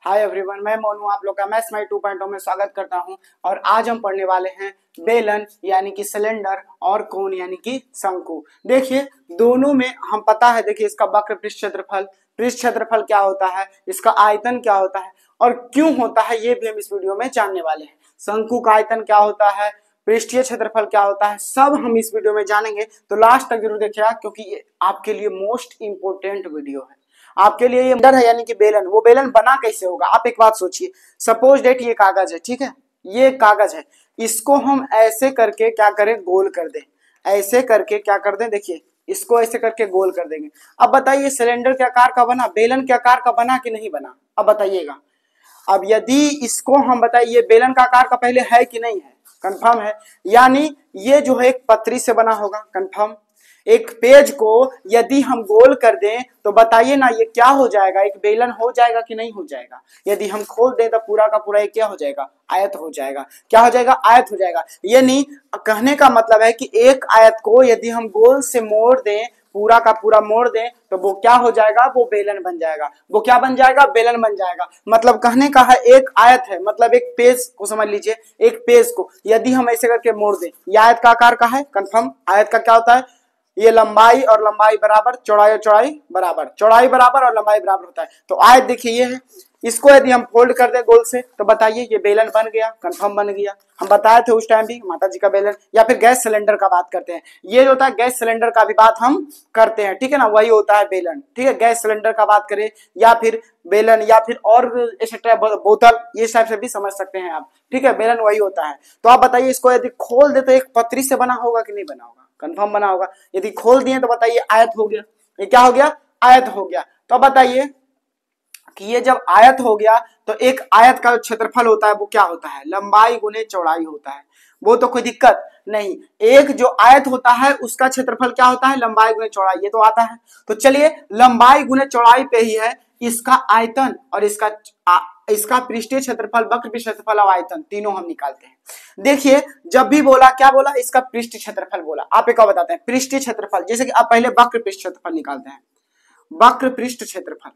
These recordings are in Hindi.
हाय एवरीवन, मैं मोनू आप लोग का मैथ्स माई 2.0 में स्वागत करता हूं। और आज हम पढ़ने वाले हैं बेलन यानी कि सिलेंडर और कोन यानी कि शंकु। देखिए दोनों में हम पता है, देखिए इसका वक्र पृष्ठ क्षेत्रफल क्या होता है, इसका आयतन क्या होता है और क्यों होता है, ये भी हम इस वीडियो में जानने वाले हैं। शंकु का आयतन क्या होता है, पृष्ठीय क्षेत्रफल क्या होता है, सब हम इस वीडियो में जानेंगे। तो लास्ट तक जरूर देखिएगा क्योंकि ये आपके लिए मोस्ट इंपोर्टेंट वीडियो है। आपके लिए ये सिलेंडर है यानी कि बेलन, वो बेलन बना कैसे होगा। आप एक बात सोचिए, सपोज डेट ये कागज है, ठीक है, ये कागज है, इसको हम ऐसे करके क्या करें, गोल कर दें। ऐसे करके क्या कर दें, देखिए इसको ऐसे करके गोल कर देंगे। अब बताइए सिलेंडर के आकार का बना, बेलन के आकार का बना कि नहीं बना, अब बताइएगा। अब यदि इसको हम बताइए ये बेलन का आकार का पहले है कि नहीं है, कंफर्म है, यानी ये जो है एक पतरी से बना होगा, कंफर्म। एक पेज को यदि हम गोल कर दें तो बताइए ना ये क्या हो जाएगा, एक बेलन हो जाएगा कि नहीं हो जाएगा। यदि हम खोल दें तो पूरा का पूरा ये क्या हो जाएगा, आयत हो जाएगा। क्या हो जाएगा, आयत हो जाएगा। यानी कहने का मतलब है कि एक आयत को यदि हम गोल से मोड़ दें, पूरा का पूरा मोड़ दें, तो वो क्या हो जाएगा, वो बेलन बन जाएगा। वो क्या बन जाएगा, बेलन बन जाएगा। मतलब कहने का है एक आयत है, मतलब एक पेज को समझ लीजिए, एक पेज को यदि हम ऐसे करके मोड़ दें, ये आयत का आकार का है, कंफर्म। आयत का क्या होता है, ये लंबाई और लंबाई बराबर, चौड़ाई और चौड़ाई बराबर, चौड़ाई बराबर और लंबाई बराबर होता है। तो आयत देखिए ये है, इसको यदि हम फोल्ड कर दें गोल से तो बताइए ये बेलन बन गया, कंफर्म बन गया। हम बताए थे उस टाइम भी माता जी का बेलन। या फिर गैस सिलेंडर का बात करते हैं, ये जो होता है गैस सिलेंडर का भी बात हम करते हैं, ठीक है ना, वही होता है बेलन, ठीक है। गैस सिलेंडर का बात करें या फिर बेलन या फिर और एक्सेट्रा बोतल, ये टाइप से भी समझ सकते हैं आप, ठीक है। बेलन वही होता है। तो आप बताइए इसको यदि खोल दे तो एक पतरी से बना होगा कि नहीं बना होगा, कंफर्म बना होगा। यदि खोल दिए तो बताइए आयत हो गया। ये क्या हो गया, आयत हो गया। तो अब बताइए कि ये जब आयत हो गया तो एक आयत का क्षेत्रफल होता है वो क्या होता है, लंबाई गुने चौड़ाई होता है। वो तो कोई दिक्कत नहीं, एक जो आयत होता है उसका क्षेत्रफल क्या होता है, लंबाई गुने चौड़ाई, ये तो आता है। तो चलिए लंबाई गुने चौड़ाई पे ही है इसका आयतन और इसका पृष्ठीय क्षेत्रफल, वक्र पृष्ठ क्षेत्रफल और आयतन तीनों हम निकालते हैं। देखिए जब भी बोला क्या बोला, इसका पृष्ठ क्षेत्रफल बोला। आप एक और बताते हैं पृष्ठीय क्षेत्रफल, जैसे कि आप पहले वक्र पृष्ठ क्षेत्रफल निकालते हैं। वक्र पृष्ठ क्षेत्रफल,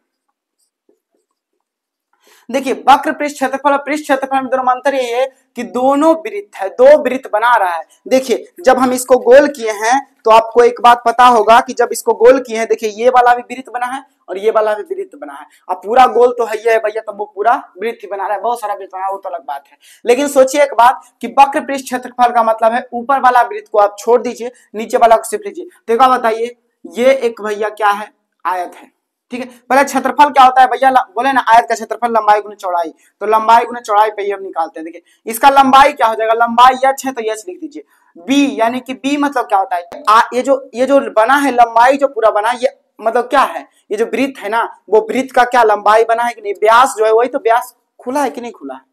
देखिए वक्र पृष्ठ क्षेत्रफल और पृष्ठ क्षेत्रफल में दोनों अंतर ये है कि दोनों वृत्त है, दो वृत्त बना रहा है। देखिए जब हम इसको गोल किए हैं तो आपको एक बात पता होगा कि जब इसको गोल किए हैं, देखिए ये वाला भी वृत्त बना है और ये वाला भी वृत्त बना है। अब पूरा गोल तो है ये है भैया, तो वो पूरा वृत्त बना रहा है, बहुत सारा वृत्त बना है, वो तो अलग बात है। लेकिन सोचिए एक बात कि वक्र पृष्ठ क्षेत्रफल का मतलब है ऊपर वाला वृत्त को आप छोड़ दीजिए, नीचे वाला को सिर्फ लीजिए। तो क्या बताइए, ये एक भैया क्या है, आयत है, ठीक है। पहले क्षेत्रफल क्या होता है भैया, बोले ना आयत का क्षेत्रफल लंबाई गुने चौड़ाई, तो लंबाई गुने चौड़ाई पे ही हम निकालते हैं। देखिए इसका लंबाई क्या हो जाएगा, लंबाई h है तो h लिख दीजिए। b यानी कि b मतलब क्या होता है, ये जो बना है लंबाई जो पूरा बना, ये मतलब क्या है, ये जो वृत्त है ना, वो वृत्त का क्या लंबाई बना है कि नहीं, व्यास जो है वही तो, व्यास खुला है कि नहीं खुला है,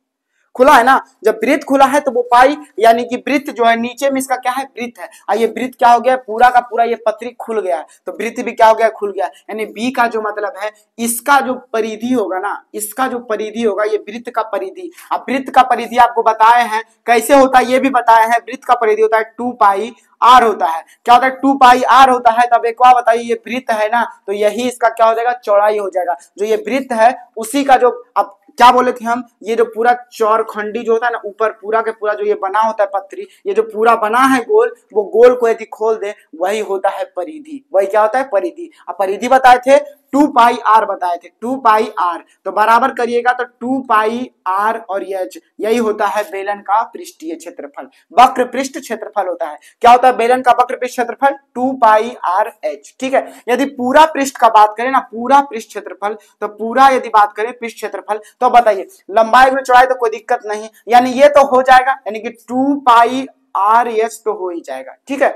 खुला है ना। जब वृत्त खुला है तो वो पाई, यानी कि वृत्त जो है नीचे में इसका क्या है, वृत्त है, और ये वृत्त क्या हो गया, पूरा का पूरा ये पतरी खुल गया है, तो वृत्त भी क्या हो गया, खुल गया। यानी बी का जो मतलब है, इसका जो परिधि होगा ना, इसका जो परिधि होगा, ये वृत्त का परिधि। अब वृत्त का परिधि आपको बताए हैं कैसे होता है, ये भी बताए हैं। वृत्त का परिधि होता है 2 पाई r होता है। क्या होता है, 2 पाई r होता है। तब एक बार बताइए ये वृत्त है ना, तो यही इसका क्या हो जाएगा, चौड़ाई हो जाएगा। जो ये वृत्त है उसी का जो, अब क्या बोले थे हम, ये जो पूरा चौरखंडी जो होता है ना, ऊपर पूरा के पूरा जो ये बना होता है पतरी, ये जो पूरा बना है गोल, वो गोल को यदि खोल दे वही होता है परिधि। वही क्या होता है, परिधि। अब परिधि बताए थे 2 पाई r बताए थे, 2 पाई r, तो बराबर करिएगा तो 2 पाई r और h, यही होता है बेलन का पृष्ठीय क्षेत्रफल, वक्र पृष्ठ क्षेत्रफल होता है। क्या होता है बेलन का वक्र पृष्ठ क्षेत्रफल, 2 पाई r h, ठीक है। यदि पूरा पृष्ठ का बात करें ना, पूरा पृष्ठ क्षेत्रफल, तो पूरा यदि बात करें पृष्ठ क्षेत्रफल, तो बताइए लंबाई में चौड़ाई तो कोई दिक्कत नहीं, यानी ये तो हो जाएगा, यानी कि 2 पाई r h तो हो ही जाएगा, ठीक है।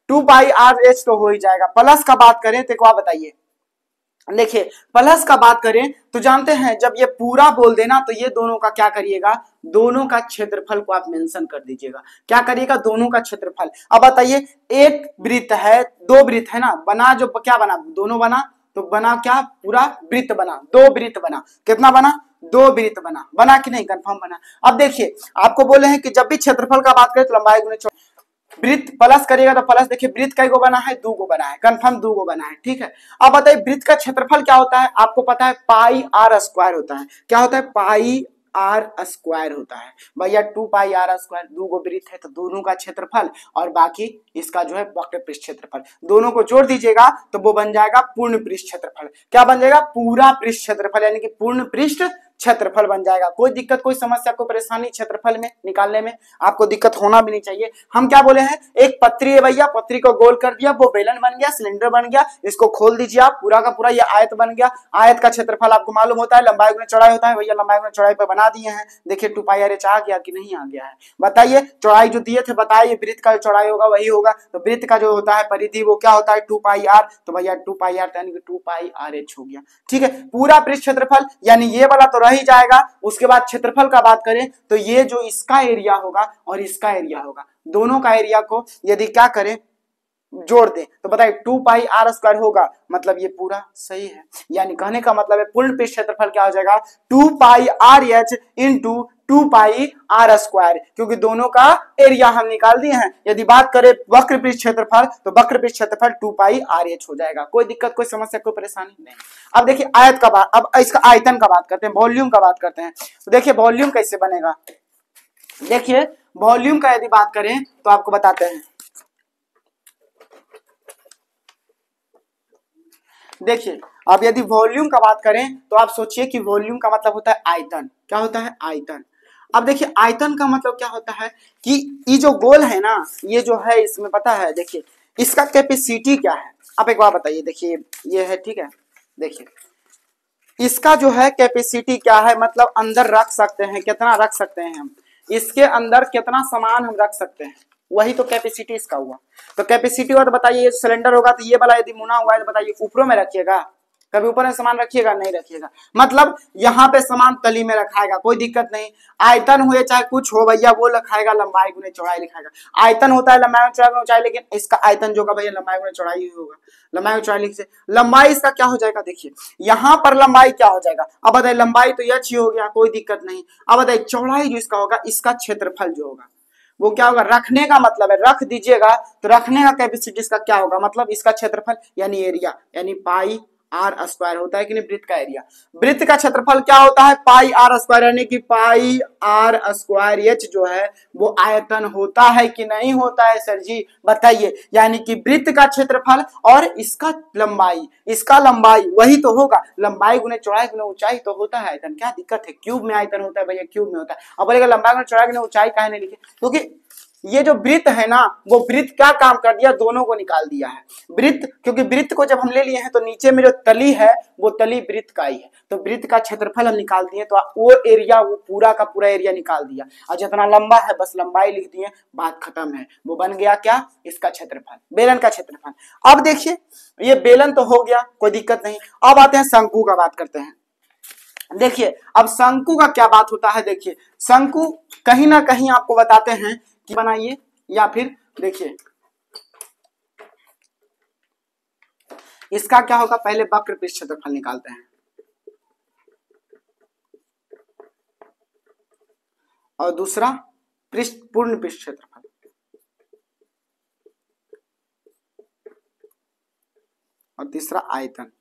2 पाई r h तो हो ही जाएगा। प्लस का बात करें तो क्या बताइए, देखिए प्लस का बात करें तो जानते हैं जब ये पूरा बोल देना तो ये दोनों का क्या करिएगा, दोनों का क्षेत्रफल को आप मेंशन कर दीजिएगा। क्या करिएगा, दोनों का क्षेत्रफल। अब बताइए एक वृत्त है, दो वृत्त है ना, बना जो क्या बना, दोनों बना, तो बना क्या, पूरा वृत्त बना, दो वृत्त बना, कितना बना, दो वृत्त बना, बना कि नहीं, कंफर्म बना। अब देखिए आपको बोले हैं कि जब भी क्षेत्रफल का बात करें तो लंबाई गुने चौड़ाई, वृत्त प्लस करिएगा तो प्लस, देखिए वृत्त कई गो बना है, 2 गो बना है, कंफर्म 2 गो बना है, ठीक है। अब बताइए वृत्त का क्षेत्रफल क्या होता है, आपको पता है पाई आर स्क्वायर होता है। क्या होता है, पाई आर स्क्वायर होता है भैया, 2 पाई आर स्क्वायर। 2 गो वृत्त है तो दोनों का क्षेत्रफल और बाकी इसका जो है वक्र पृष्ठ क्षेत्रफल, दोनों को जोड़ दीजिएगा तो वो बन जाएगा पूर्ण पृष्ठ क्षेत्रफल। क्या बन जाएगा, पूरा पृष्ठ क्षेत्रफल, यानी कि पूर्ण पृष्ठ क्षेत्रफल बन जाएगा। कोई दिक्कत, कोई समस्या, कोई परेशानी क्षेत्रफल में निकालने में आपको दिक्कत होना भी नहीं चाहिए। हम क्या बोले हैं, एक पत्री है भैया, पत्री को गोल कर दिया, वो बेलन बन गया, सिलेंडर बन गया, इसको खोल दीजिए आप, पूरा का पूरा ये आयत बन गया। आयत का क्षेत्रफल आपको मालूम होता है, लंबाई गुना चौड़ाई होता है भैया, लंबाई गुना चौड़ाई पर बना दिए हैं। देखिए 2 पाई आर एच आ गया कि नहीं आ गया है, बताइए। चौड़ाई जो दिए थे बताइए, वृत्त का चौड़ाई होगा वही होगा, तो वृत्त का जो होता है परिधि वो क्या होता है 2 पाई आर, तो भैया 2 पाई आर यानी कि 2 पाई आर एच हो गया, ठीक है। पूरा पृष्ठ क्षेत्रफल यानी ये वाला तो रह ही जाएगा। उसके बाद क्षेत्रफल का बात करें तो ये जो इसका एरिया होगा और इसका एरिया होगा, दोनों का एरिया को यदि क्या करें जोड़ दें तो बताइए 2 पाई आर स्क्वायर होगा, मतलब ये पूरा सही है। यानी कहने का मतलब है पूर्ण पृष्ठ क्षेत्रफल क्या हो जाएगा 2 pi r h into 2 pi r square, क्योंकि दोनों का एरिया हम निकाल दिए हैं। यदि बात करें वक्र पृष्ठ क्षेत्रफल तो वक्र पृष्ठ क्षेत्रफल 2 पाई आर एच हो जाएगा। कोई दिक्कत, कोई समस्या, कोई परेशानी नहीं। अब देखिए आयत का बात, अब इसका आयतन का बात करते हैं, वॉल्यूम का बात करते हैं। तो देखिए वॉल्यूम कैसे बनेगा, देखिए वॉल्यूम का यदि बात करें तो आपको बताते हैं। देखिए अब यदि वॉल्यूम का बात करें तो आप सोचिए कि वॉल्यूम का मतलब होता है आयतन। क्या होता है, आयतन। अब देखिए आयतन का मतलब क्या होता है कि ये जो गोल है ना, ये जो है इसमें पता है, देखिए इसका कैपेसिटी क्या है, आप एक बार बताइए। देखिए ये है, ठीक है, देखिए इसका जो है कैपेसिटी क्या है, मतलब अंदर रख सकते हैं, कितना रख सकते हैं हम, इसके अंदर कितना सामान हम रख सकते हैं, वही तो कैपेसिटी इसका हुआ। तो कैपेसिटी हुआ तो बताइए, ये सिलेंडर होगा तो ये वाला यदि मुना हुआ है तो बताइए ऊपरों में रखिएगा, कभी ऊपर में सामान रखिएगा, नहीं रखिएगा, मतलब यहाँ पे सामान तली में रखाएगा, कोई दिक्कत नहीं। आयतन हुए चाहे कुछ हो भैया, वो रखाएगा लंबाई गुने चौड़ाई लिखाएगा। आयतन होता है लंबाई चौड़ाई ऊंचाई, लेकिन इसका आयतन जो होगा भैया लंबाई गुने चौड़ाई ही होगा। लंबाई चौड़ाई लिख से लंबाई इसका क्या हो जाएगा, देखिए यहाँ पर लंबाई क्या हो जाएगा, अब बताइए लंबाई तो यह ही हो गया, कोई दिक्कत नहीं। अब बताइए चौड़ाई जो इसका होगा, इसका क्षेत्रफल जो होगा वो क्या होगा, रखने का मतलब है, रख दीजिएगा तो रखने का कैपेसिटी इसका क्या होगा, मतलब इसका क्षेत्रफल यानी एरिया, यानी पाई आर स्क्वायर होता है कि नहीं वृत्त का एरिया। वृत्त का क्षेत्रफल क्या होता है, पाई आर स्क्वायर, यानी कि पाई आर स्क्वायर एच जो है वो आयतन होता है कि नहीं होता है सर जी, बताइए। यानी कि वृत्त का क्षेत्रफल और इसका लंबाई वही तो होगा, लंबाई गुने चौड़ाई गुने ऊंचाई तो होता है आयतन। क्या दिक्कत है, क्यूब में आयतन होता है भैया, क्यूब में होता है। अब बोलेगा लंबाई गुने चौड़ाई गुने ऊंचाई काहे नहीं लिखे, क्योंकि ये जो वृत्त है ना, वो वृत्त क्या काम कर दिया, दोनों को निकाल दिया है। वृत्त, क्योंकि वृत्त को जब हम ले लिए हैं तो नीचे में जो तली है वो तली वृत्त का ही है, तो वृत्त का क्षेत्रफल हम निकाल दिए, तो वो एरिया, वो पूरा का पूरा एरिया निकाल दिया, और जितना लंबा है बस लंबाई लिख दिए, बात खत्म है। वो बन गया क्या, इसका क्षेत्रफल, बेलन का क्षेत्रफल। अब देखिए ये बेलन तो हो गया, कोई दिक्कत नहीं। अब आते हैं शंकु का बात करते हैं। देखिए अब शंकु का क्या बात होता है, देखिए शंकु कहीं ना कहीं आपको बताते हैं कि बनाइए, या फिर देखिए इसका क्या होगा, पहले वक्र पृष्ठ क्षेत्रफल निकालते हैं और दूसरा पूर्ण पृष्ठ क्षेत्रफल, और तीसरा आयतन।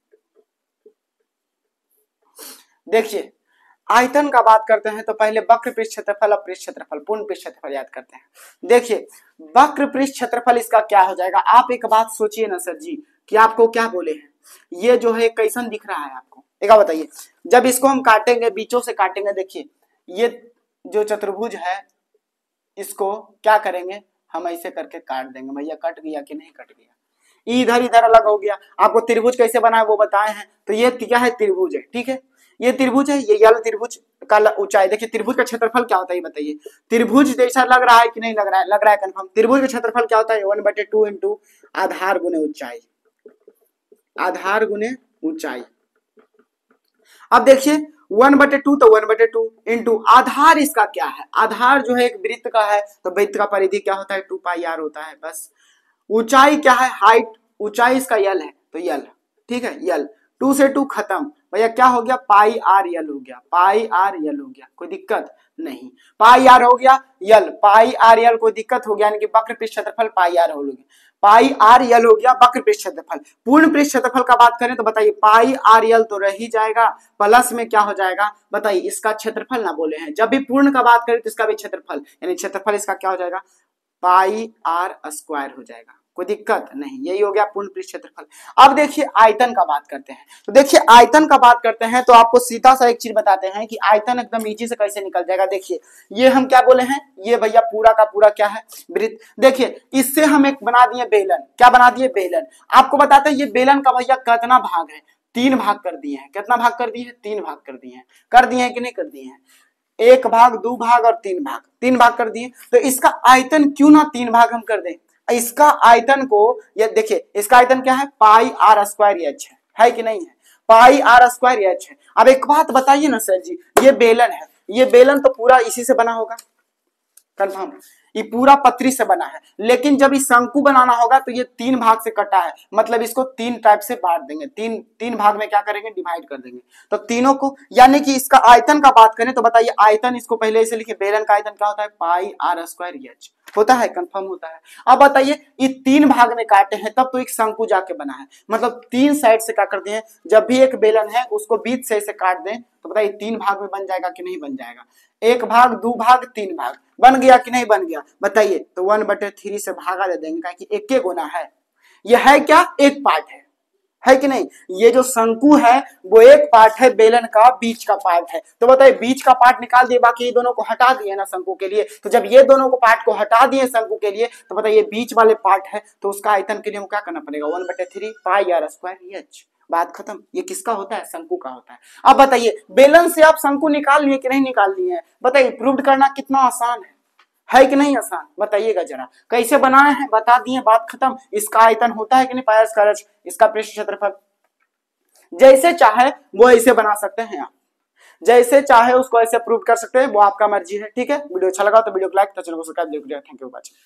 देखिए आयतन का बात करते हैं तो पहले वक्र पृष्ठ क्षेत्रफल और पृष्ठ क्षेत्रफल, पूर्ण पृष्ठ क्षेत्रफल याद करते हैं। देखिए वक्र पृष्ठ क्षेत्रफल इसका क्या हो जाएगा, आप एक बात सोचिए ना सर जी कि आपको क्या बोले हैं, ये जो है कैसन दिख रहा है आपको, एक बात बताइए। जब इसको हम काटेंगे, बीचों से काटेंगे, देखिए ये जो चतुर्भुज है इसको क्या करेंगे, हम ऐसे करके काट देंगे। भैया कट गया कि नहीं कट गया, इधर इधर अलग हो गया। आपको त्रिभुज कैसे बनाए वो बताए हैं, तो ये क्या है, त्रिभुज है, ठीक है, ये त्रिभुज है, ये यल त्रिभुज का ऊंचाई। देखिए त्रिभुज का क्षेत्रफल क्या होता है बताइए, त्रिभुज जैसा लग रहा है कि नहीं लग रहा है, लग रहा है कंफर्म। त्रिभुज का क्षेत्रफल क्या होता है, 1/2 इंटू आधार गुने ऊंचाई, आधार गुने ऊंचाई। अब देखिए 1/2 तो 1/2 इंटू आधार, इसका क्या है, आधार जो है एक वृत्त का है, तो वृत्त का परिधि क्या होता है 2 पाई आर होता है बस। ऊंचाई क्या है, हाइट, ऊंचाई इसका यल है तो यल, ठीक है यल, 2 से 2 खत्म, भैया क्या हो गया, पाई आर यल हो गया, पाई आर यल हो गया, कोई दिक्कत नहीं। पाई आर हो गया यल, पाई आर यल कोई दिक्कत हो गया, यानी कि वक्र पृष्ठ क्षेत्रफल पाई आर हो गया, पाई आर यल हो गया वक्र पृष्ठ क्षेत्रफल। पूर्ण पृष्ठ क्षेत्रफल का बात करें तो बताइए पाई आर यल तो रह ही जाएगा, प्लस में क्या हो जाएगा बताइए इसका क्षेत्रफल ना बोले हैं, जब भी पूर्ण का बात करें तो इसका भी क्षेत्रफल, यानी क्षेत्रफल इसका क्या हो जाएगा पाई आर स्क्वायर हो जाएगा, कोई दिक्कत नहीं। यही हो गया पूर्ण पृष्ठ क्षेत्रफल। अब देखिए आयतन का बात करते हैं, तो देखिए आयतन का बात करते हैं तो आपको सीधा सा एक चीज बताते हैं कि आयतन एकदम इजी से कैसे निकल जाएगा। देखिए ये हम क्या बोले हैं, ये भैया पूरा का पूरा क्या है वृत्त। देखिए इससे हम एक बना दिए बेलन, क्या बना दिए बेलन। आपको बताते हैं ये बेलन का भैया कितना भाग है, 3 भाग कर दिए हैं। कितना भाग कर दिए हैं, 3 भाग कर दिए हैं। कर दिए हैं कि नहीं कर दिए हैं, 1 भाग 2 भाग और 3 भाग, 3 भाग कर दिए। तो इसका आयतन क्यों ना 3 भाग हम कर दें, इसका आयतन को ये देखिए इसका आयतन क्या है पाई आर स्क्वायर एच है कि नहीं है, पाई आर स्क्वायर एच है। अब एक बात बताइए ना सर जी, ये बेलन है, ये बेलन तो पूरा इसी से बना होगा कंफर्म, ये पूरा पत्री से बना है, लेकिन जब इस शंकु बनाना होगा तो ये 3 भाग से कटा है, मतलब इसको 3 टाइप से बांट देंगे, 3 भाग में क्या करेंगे डिवाइड कर देंगे, तो तीनों को, यानी कि इसका आयतन का बात करें तो बताइए आयतन इसको पहले इसे लिखिए, बेलन का आयतन क्या होता है पाई आर स्क्वायर एच होता है, कंफर्म होता है। अब बताइए ये 3 भाग में काटे हैं तब तो एक शंकु जाके बना है, मतलब 3 साइड से क्या करते हैं, जब भी एक बेलन है उसको बीच से इसे काट दें तो बताइए 3 भाग में बन जाएगा कि नहीं बन जाएगा, 1 भाग 2 भाग 3 भाग बन गया कि नहीं बन गया बताइए। तो 1/3 से भागा दे देंगे कि एक गुना है, यह है क्या एक पार्ट है कि नहीं, ये जो शंकु है वो एक पार्ट है, बेलन का बीच का पार्ट है। तो बताइए बीच का पार्ट निकाल दिए, बाकी ये दोनों को हटा दिए ना शंकु के लिए, तो जब ये दोनों को पार्ट को हटा दिए शंकु के लिए तो बताइए बीच वाले पार्ट है, तो उसका आयतन के लिए हम क्या करना पड़ेगा 1/3 पाई आर स्क्वायर एच, बात खत्म। ये किसका होता है, शंकु का होता है। अब बताइए बेलन से आप शंकु निकाल लिए कि नहीं निकाल लिए हैं, बताइए प्रूव करना कितना आसान है कि नहीं आसान, बताइएगा जरा कैसे बनाए हैं, बता दिए बात खत्म। इसका आयतन होता है कि नहीं पाई स्क्वायर एच, इसका पृष्ठ क्षेत्रफल, जैसे चाहे वो ऐसे बना सकते हैं आप, जैसे चाहे उसको ऐसे प्रूव कर सकते हैं, वो आपका मर्जी है। ठीक है, वीडियो अच्छा लगा तो वीडियो को लाइक, चैनल को सब्सक्राइब जरूर करें। Thank you for watching.